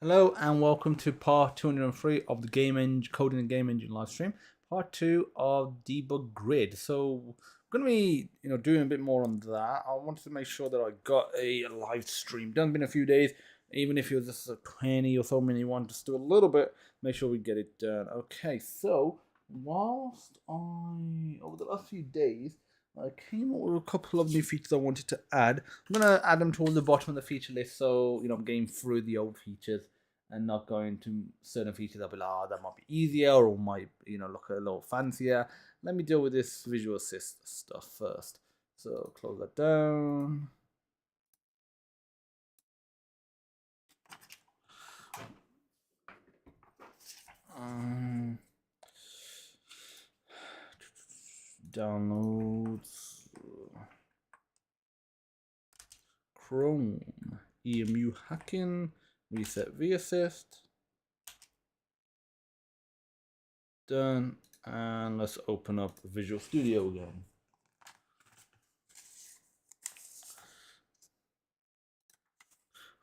Hello and welcome to part 203 of the coding and game engine live stream, part 2 of debug grid. So I'm going to be doing a bit more on that. I wanted to make sure that I got a live stream done. Been a few days, even if it was just a 20 or so minute one, just do a little bit, make sure we get it done. Okay, so whilst over the last few days I came up with a couple of new features I wanted to add. I'm going to add them towards the bottom of the feature list, so I'm getting through the old features and not going to certain features. I'll be like, oh, that might be easier or might look a little fancier. Let me deal with this visual assist stuff first. So close that down. Downloads, Chrome, EMU hacking, reset VAssist. Done. And let's open up Visual Studio again.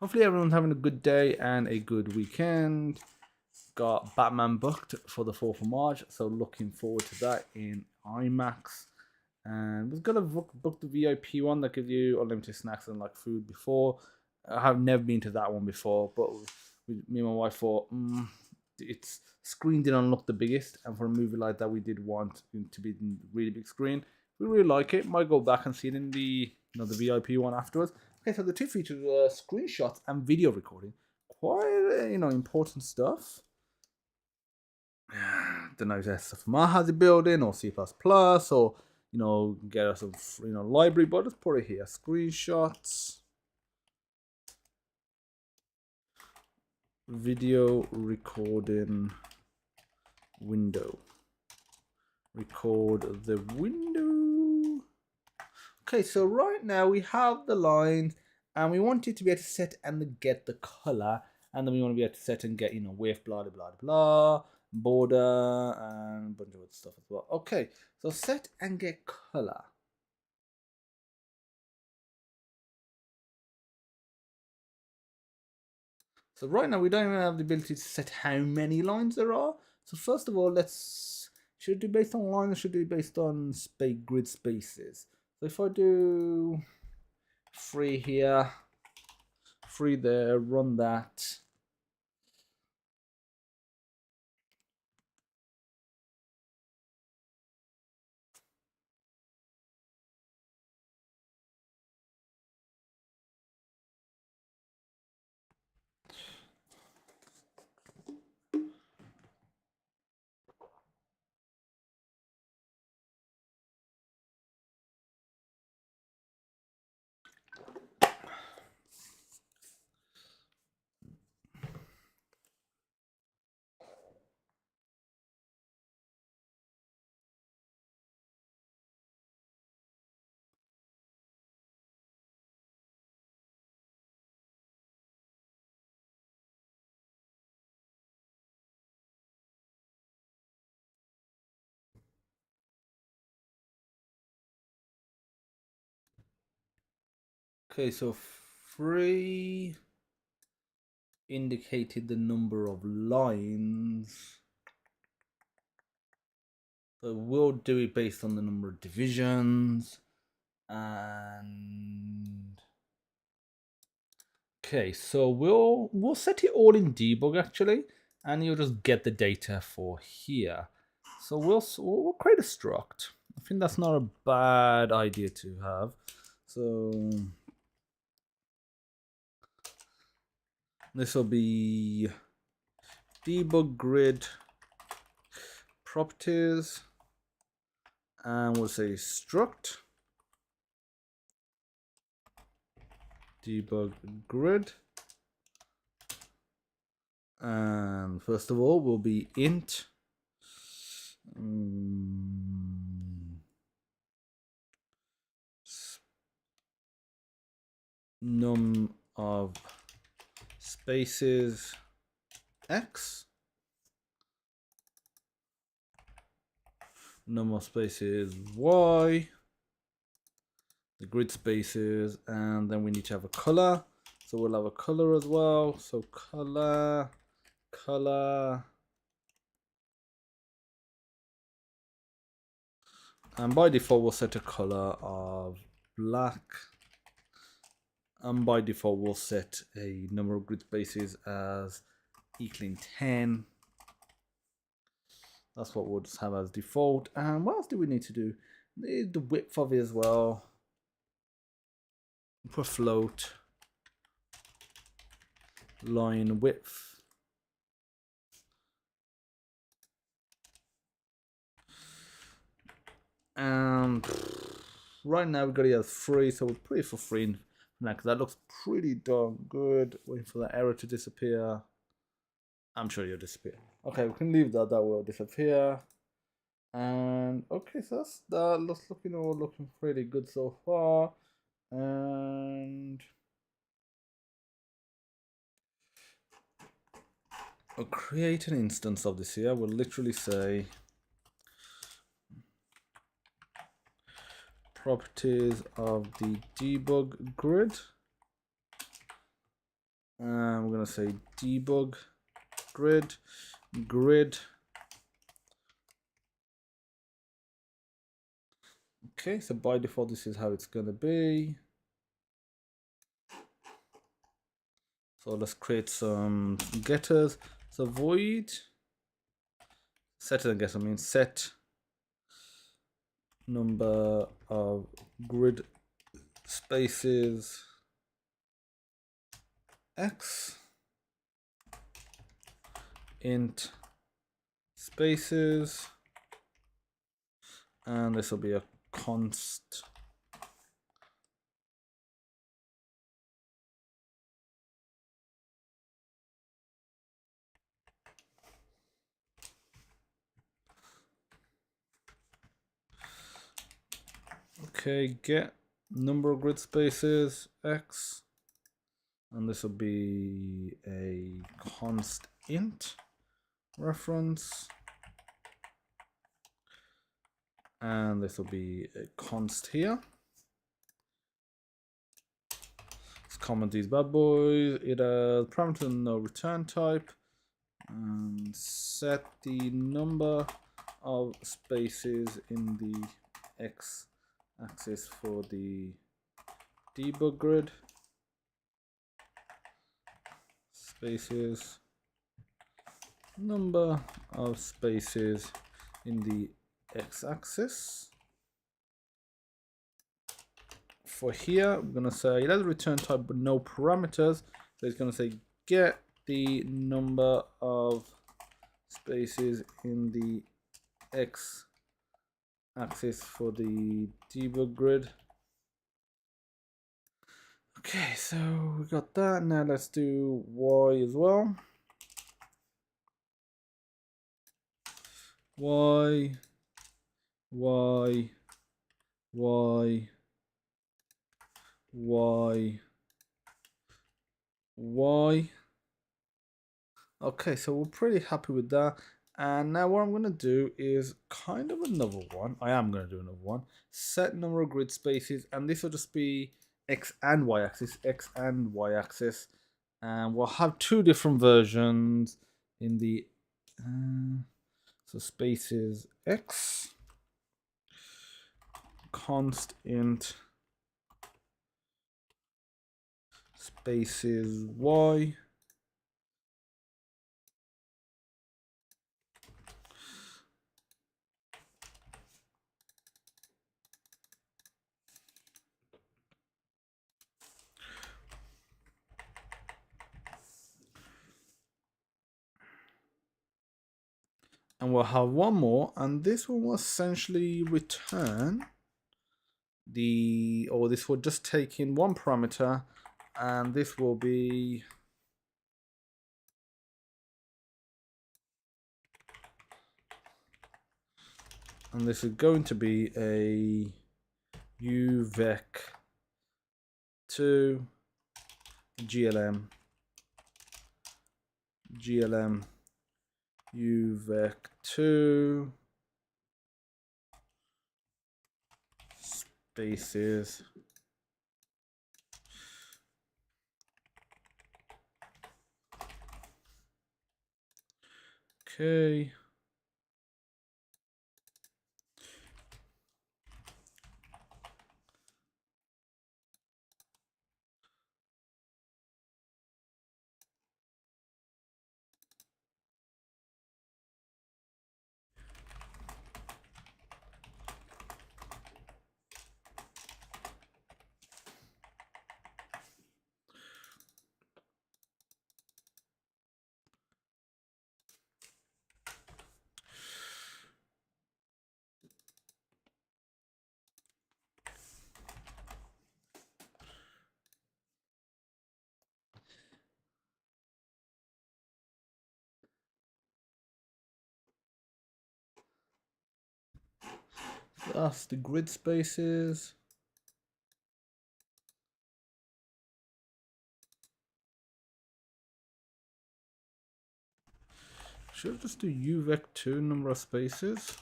Hopefully everyone's having a good day and a good weekend. Got Batman booked for the 4th of March, so looking forward to that in IMAX. And was gonna book the VIP one that gives you unlimited snacks and like food before. I have never been to that one before, but me and my wife thought its screen didn't look the biggest, and for a movie like that, we did want it to be in really big screen. We really like it. Might go back and see it in the the VIP one afterwards. Okay, so the two features were screenshots and video recording. Quite important stuff. Don't know if that's stuff from has it building or C++ or get us a library, but let's put it here. Screenshots, video recording window. Record the window. Okay, so right now we have the lines and we want it to be able to set and get the color, and then we want to be able to set and get width, blah blah blah blah, border, and a bunch of other stuff as well. Okay, so set and get color. So right now we don't even have the ability to set how many lines there are. So first of all, should it be based on lines or should it be based on grid spaces? So if I do 3 here, 3 there, run that. Okay, so 3 indicated the number of lines. So we'll do it based on the number of divisions. And okay, so we'll set it all in debug actually, and you'll just get the data for here. So we'll create a struct. I think that's not a bad idea to have. So this will be debug grid properties, and we'll say struct debug grid, and first of all will be int num of spaces x, num of spaces y, the grid spaces, and then we need to have a color. So we'll have a color as well. So color. And by default, we'll set a color of black. And by default, we'll set a number of grid spaces as equaling 10. That's what we'll just have as default. And what else do we need to do? Need the width of it as well. Put float. Line width. And right now we've got it as free, so we'll put it for free now because that looks pretty darn good. Waiting for that error to disappear. I'm sure you'll disappear. Okay, we can leave that. That will disappear. And okay, so that looks looking pretty good so far. And I'll create an instance of this here. We'll literally say properties of the debug grid. And we're going to say debug grid. Okay, so by default, this is how it's going to be. So let's create some getters. So void setter and getter means set number of grid spaces x int spaces, and this will be a const. Okay, get number of grid spaces x, and this will be a const int reference, and this will be a const here. Let's comment these bad boys. It has parameter no return type, and set the number of spaces in the x axis for the debug grid. Spaces, number of spaces in the x-axis. For here, we're gonna say it has a return type but no parameters. So it's gonna say get the number of spaces in the x-axis for the debug grid. Okay, so we got that. Now let's do y as well. Y. Okay, so we're pretty happy with that. And now what I'm going to do is kind of another one. I am going to do another one. Set number of grid spaces, and this will just be x and y axis, and we'll have two different versions in the so spaces x const int spaces y. And we'll have one more, and this one will essentially return this will just take in one parameter, and this will be this is going to be a uvec2 glm uvec2 spaces Okay. That's the grid spaces. Should I just do UVec2 number of spaces?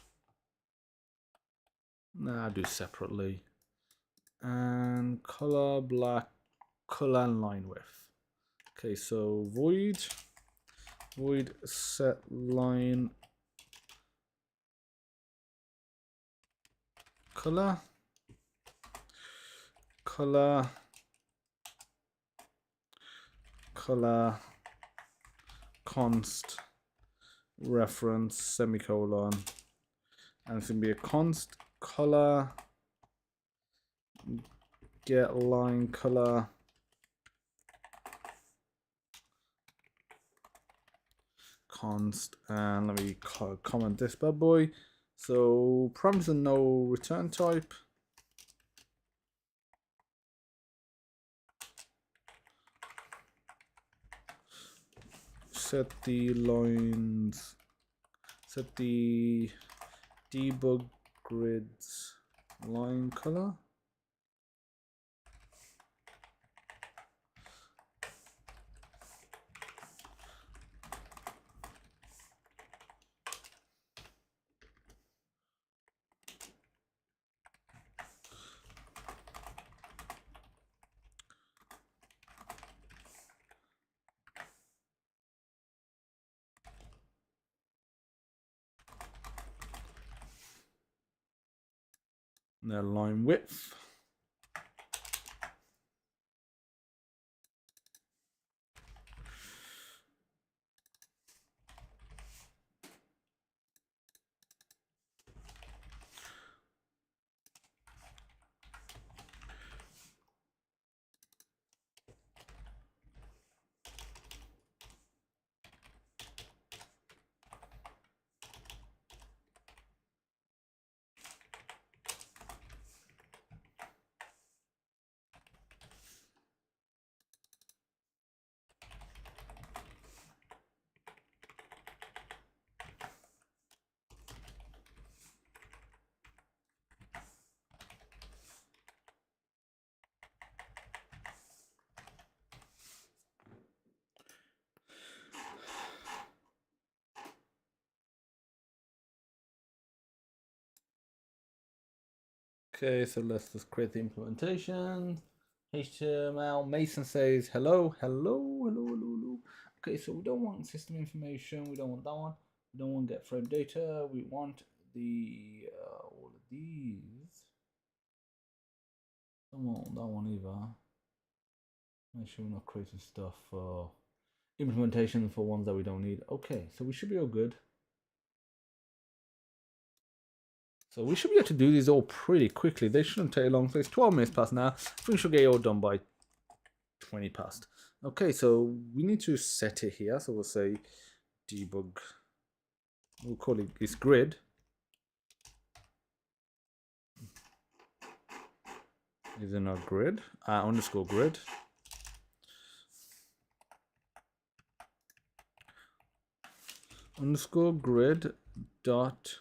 Nah, I'll do separately. And color black, color and line width. Okay, so void set line color const reference semicolon, and it's gonna be a const color get line color const, and let me comment this bad boy. So parameters and no return type. Set the lines, set the debug grids line color. And then line width. Okay, so let's just create the implementation. HTML. Mason says hello, hello, hello, hello, hello. Okay, so we don't want system information. We don't want that one. We don't want get frame data. We want the all of these. Don't want that one either. Make sure we're not creating stuff for implementation for ones that we don't need. Okay, so we should be all good. So we should be able to do these all pretty quickly. They shouldn't take long. So it's 12 minutes past now. I think we should get it all done by 20 past. Okay, so we need to set it here. So we'll say debug. We'll call it this grid. Is in our grid. Underscore grid. Underscore grid dot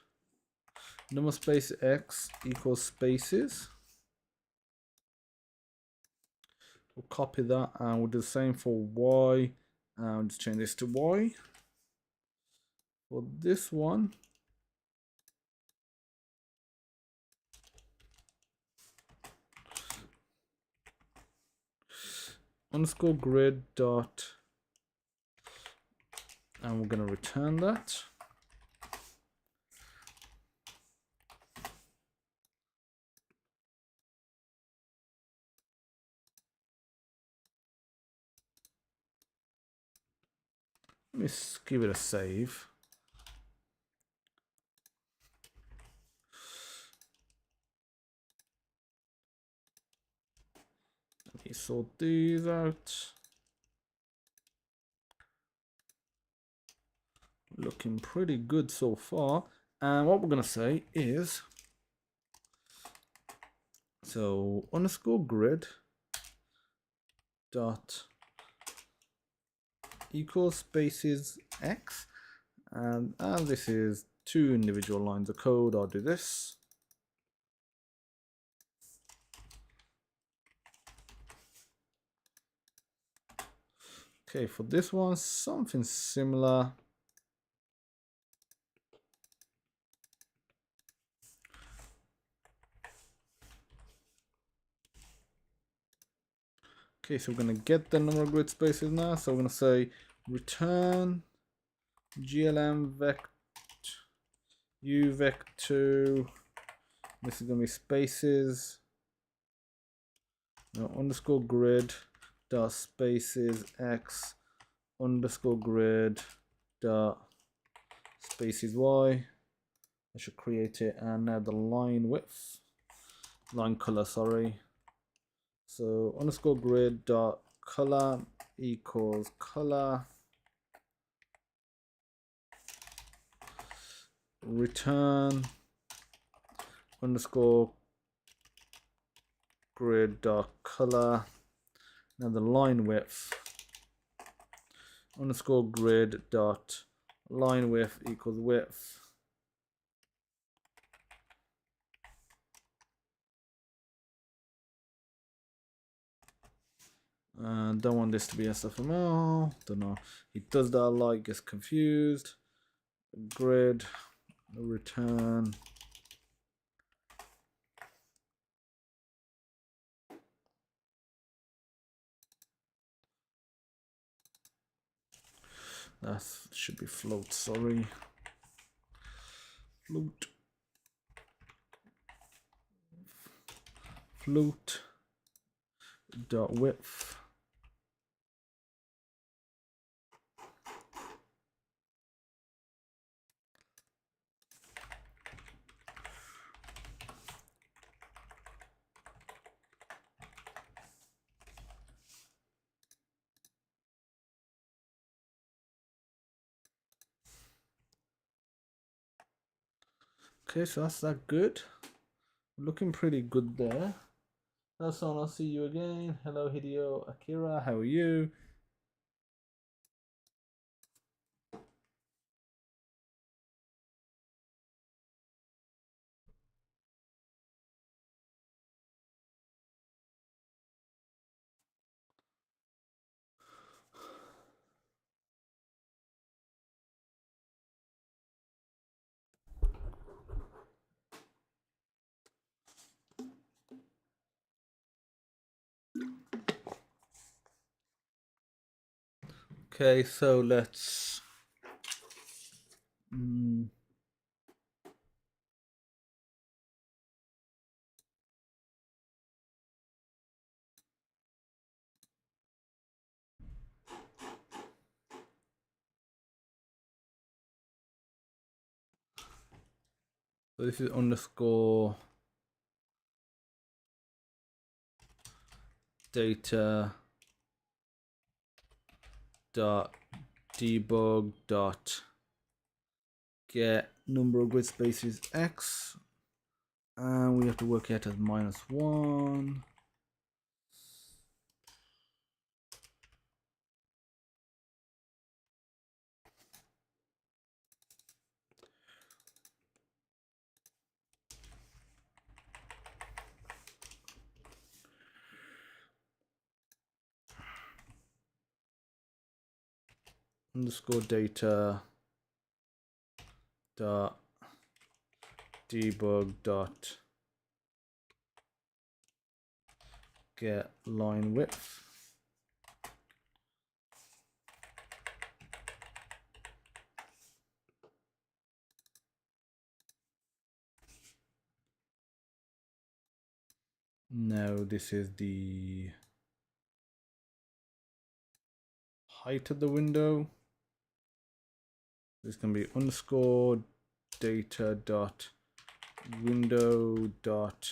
number space x equals spaces. We'll copy that and we'll do the same for y. And we'll just change this to y. For this one, underscore grid dot, and we're going to return that. me give it a save. Let me sort these out. Looking pretty good so far. And what we're gonna say is, so underscore grid dot equals spaces x, and as this is 2 individual lines of code, I'll do this. Okay, for this one, something similar. Okay, so we're gonna get the number of grid spaces now. So we're gonna say return glm vect u vec2. This is gonna be spaces. No, underscore grid dot spaces x underscore grid dot spaces y. I should create it, and now the line width, line color, sorry. So underscore grid dot color equals color. Return underscore grid dot color. Now the line width underscore grid dot line width equals width. Don't want this to be SFML. Don't know. He does that a lot, gets confused. Grid return. That should be float, sorry. Float. Float dot width. Okay, so that's that good. Looking pretty good there. That's all. I'll see you again. Hello, Hideo Akira. How are you? Okay, so let's so this is underscore data dot debug dot get number of grid spaces x, and we have to work it as -1. Underscore data dot debug dot get line width. Now this is the height of the window. This can be underscore data dot window dot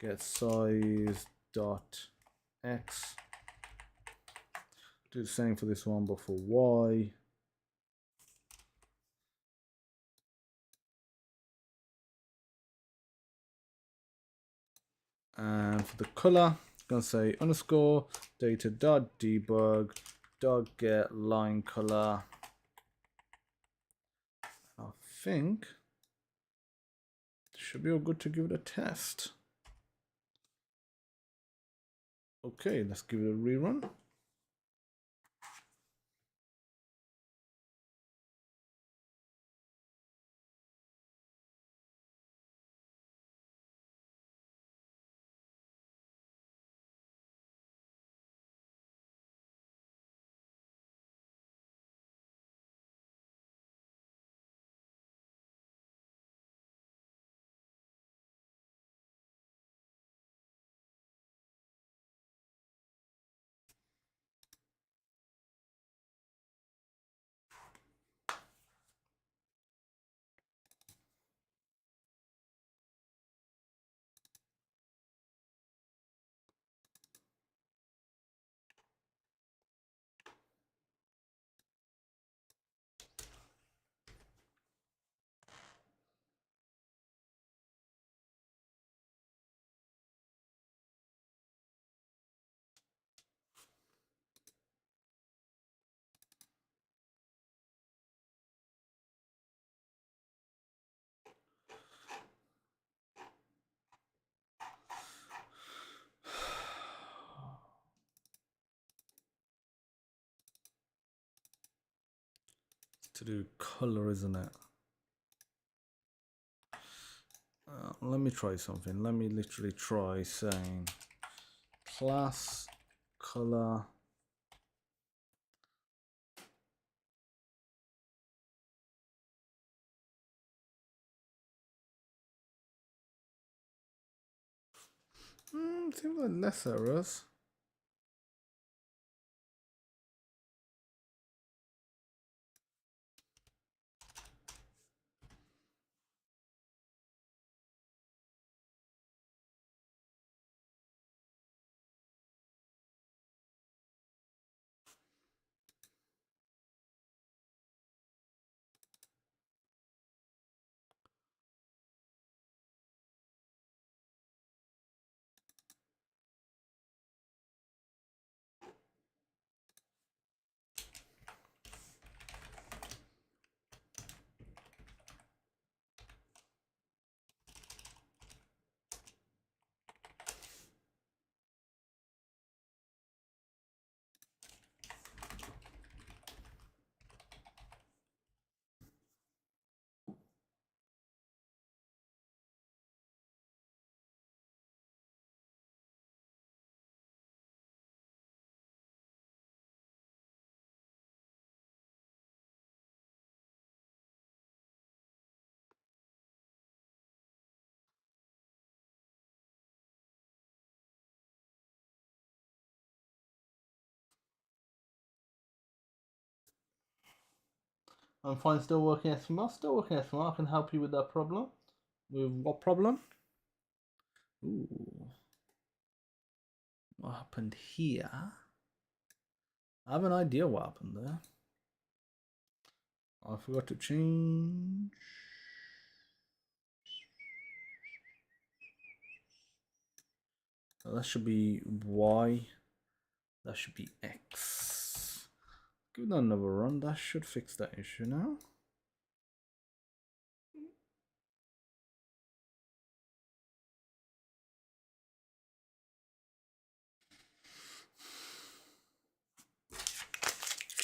get size dot x. Do the same for this one, but for y. And for the color, I'm gonna say underscore data dot debug dot get line color. I think it should be all good to give it a test. Okay, let's give it a rerun. To do color, isn't it? Let me try something. Let me literally try saying class color seems like less errors. I'm fine, still working SML, still working SML. I can help you with that problem. With what problem? Ooh. What happened here? I have an idea what happened there. I forgot to change. So that should be Y. That should be X. Give that another run. That should fix that issue now.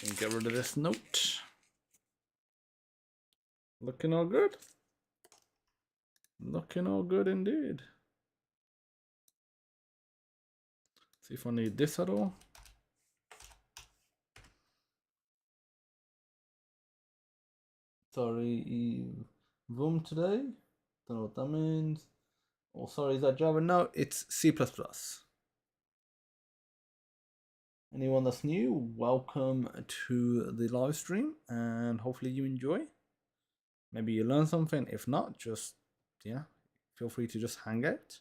And get rid of this note. Looking all good. Looking all good indeed. See if I need this at all. Sorry, Vim today. Don't know what that means. Oh, sorry, is that Java? No, it's C++. Anyone that's new, welcome to the live stream, and hopefully you enjoy. Maybe you learn something. If not, just feel free to just hang out.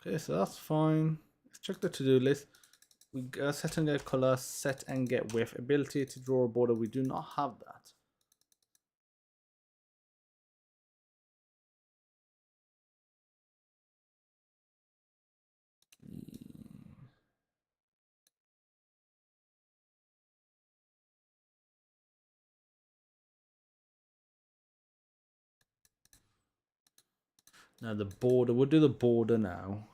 Okay, so that's fine. Let's check the to-do list. We set and get color, set and get width, ability to draw a border. We do not have that. Now the border, we'll do the border now.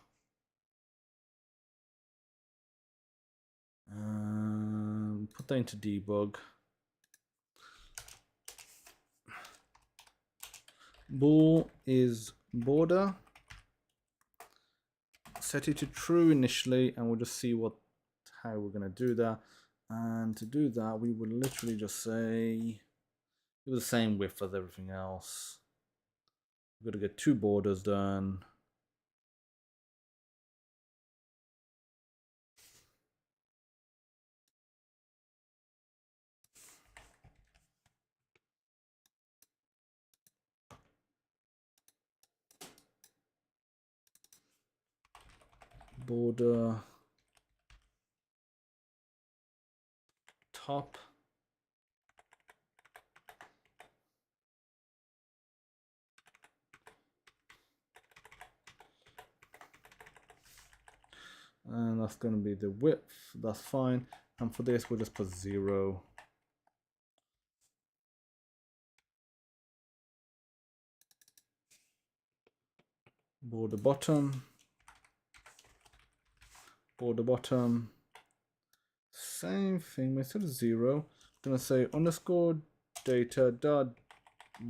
Put that into debug. Bool is border. Set it to true initially, and we'll just see how we're gonna do that. And to do that, we would literally just say do the same width as everything else. We've got to get 2 borders done. Border top. And that's going to be the width. That's fine. And for this, we'll just put 0. Border bottom. Border bottom. Same thing, but instead of 0, I'm going to say underscore data dot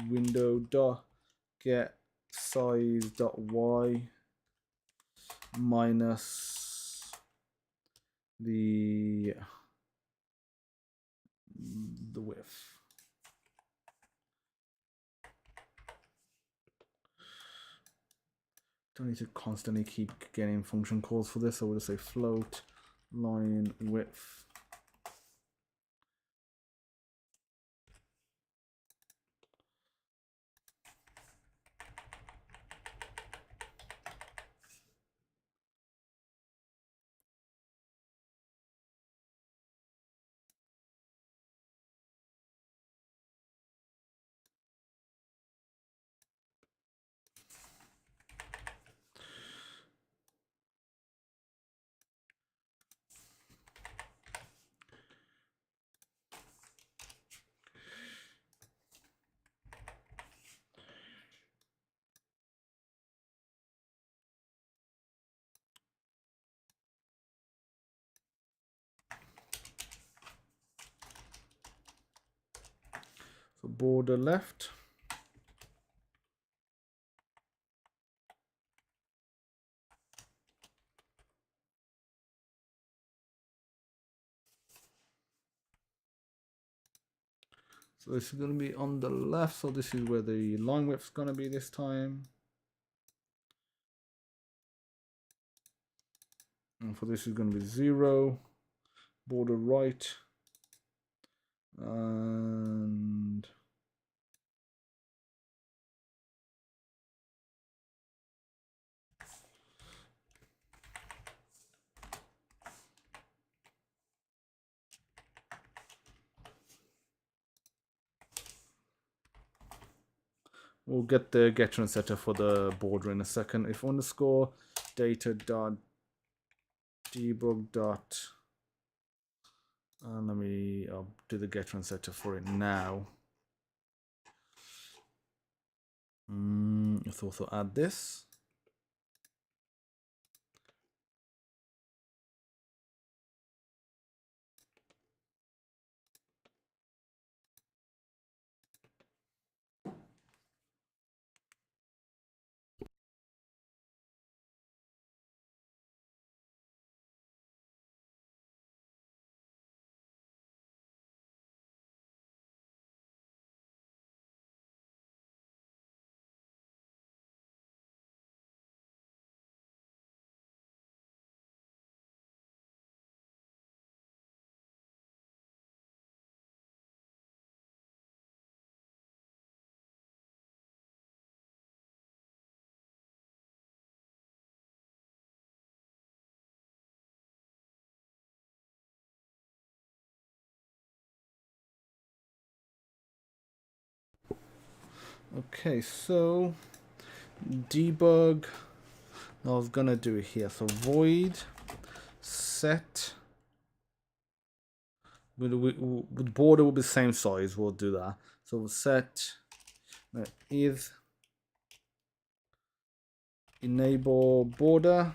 window dot get size dot y minus the width. Don't need to constantly keep getting function calls for this, so we'll just say float line width. So border left. So this is going to be on the left, so this is where the line width is going to be this time. And for this is going to be 0. Border right. And we'll get the getter and setter for the border in a second. If underscore data dot debug dot let me do the getter and setter for it now. Let's also add this. Okay, so debug. I was gonna do it here. So void set with border will be the same size. We'll do that. So we'll set is enable border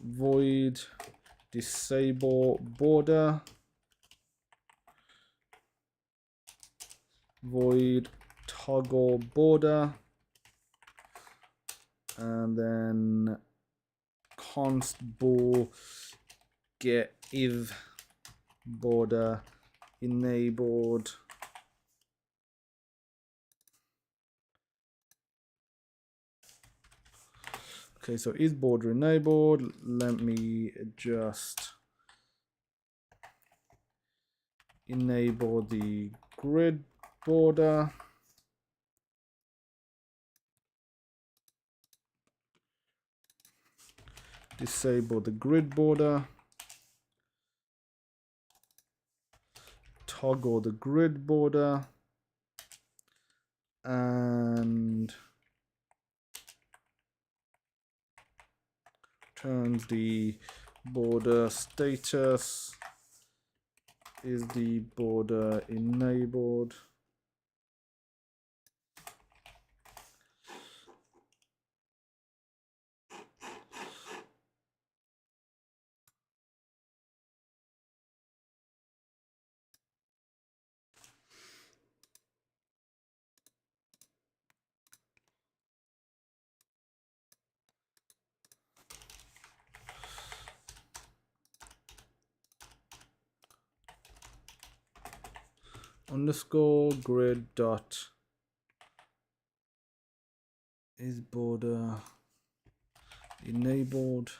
void disable border void toggle border, and then const bool get if border enabled. Okay, so is border enabled? Let me just enable the grid border. Disable the grid border. Toggle the grid border. And turns the border status is the border enabled. Underscore grid dot is border enabled.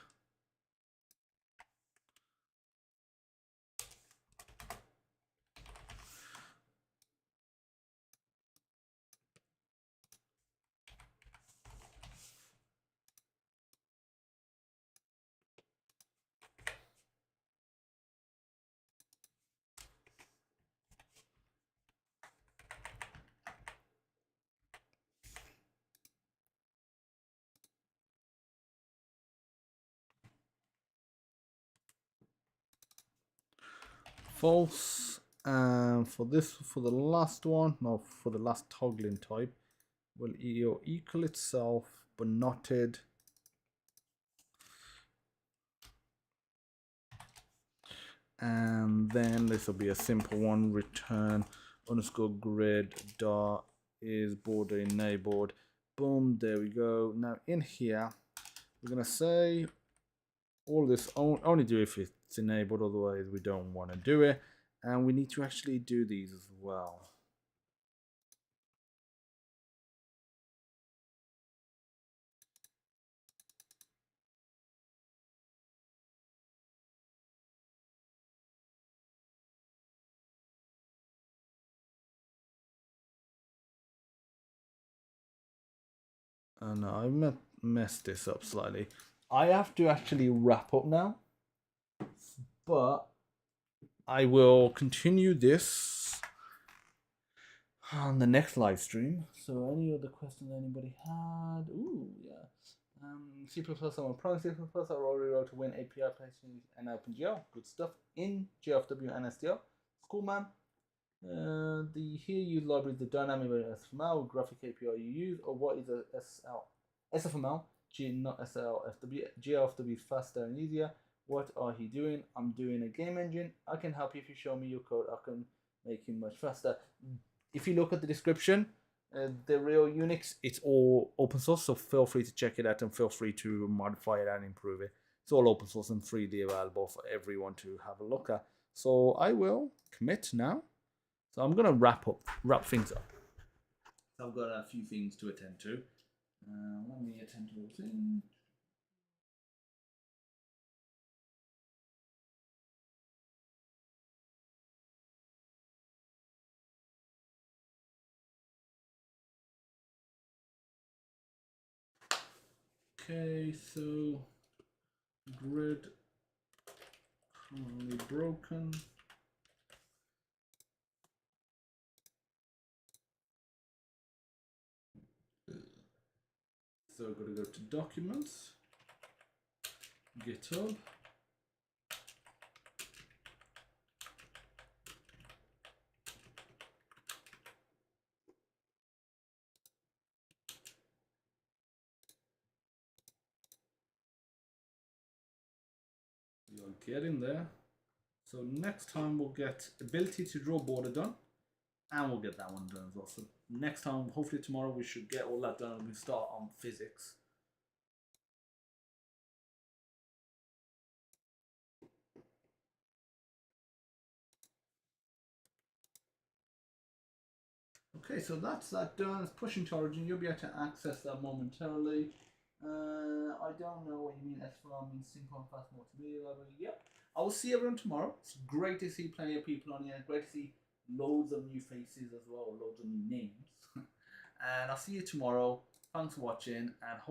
False. And for the last one, no, for the last toggling type, will equal itself but knotted. And then this will be a simple one, return underscore grid dot is border enabled. Boom, there we go. Now in here, we're gonna say all this only do if it's enabled, otherwise we don't want to do it. And we need to actually do these as well. And I messed this up slightly. I have to actually wrap up now, but I will continue this on the next live stream. So any other questions anybody had? Ooh, yeah. C++, I'm applying C++, I already wrote to win API placements and OpenGL. Good stuff in GFW and STL. Cool, man. The here used library is the dynamic SFML graphic API you use, or what is a SFML? Not SLFW. GLFW is faster and easier. What are he doing? I'm doing a game engine. I can help you if you show me your code. I can make him much faster. If you look at the description, the real Unix, it's all open source, so feel free to check it out and feel free to modify it and improve it. It's all open source and freely available for everyone to have a look at. So I will commit now. So I'm gonna wrap things up. So I've got a few things to attend to. Let me attend to all things. Okay, so grid currently broken. So we're going to go to Documents, GitHub. You're getting there. So next time we'll get ability to draw border done, and we'll get that one done as well. So next time, hopefully tomorrow, we should get all that done and we start on physics. Okay, so that's that done. It's pushing to origin. You'll be able to access that momentarily. I don't know what you mean. S4 means simple and fast multimedia library. Yep. I will see everyone tomorrow. It's great to see plenty of people on here. Great to see loads of new faces as well, loads of new names. And I'll see you tomorrow. Thanks for watching, and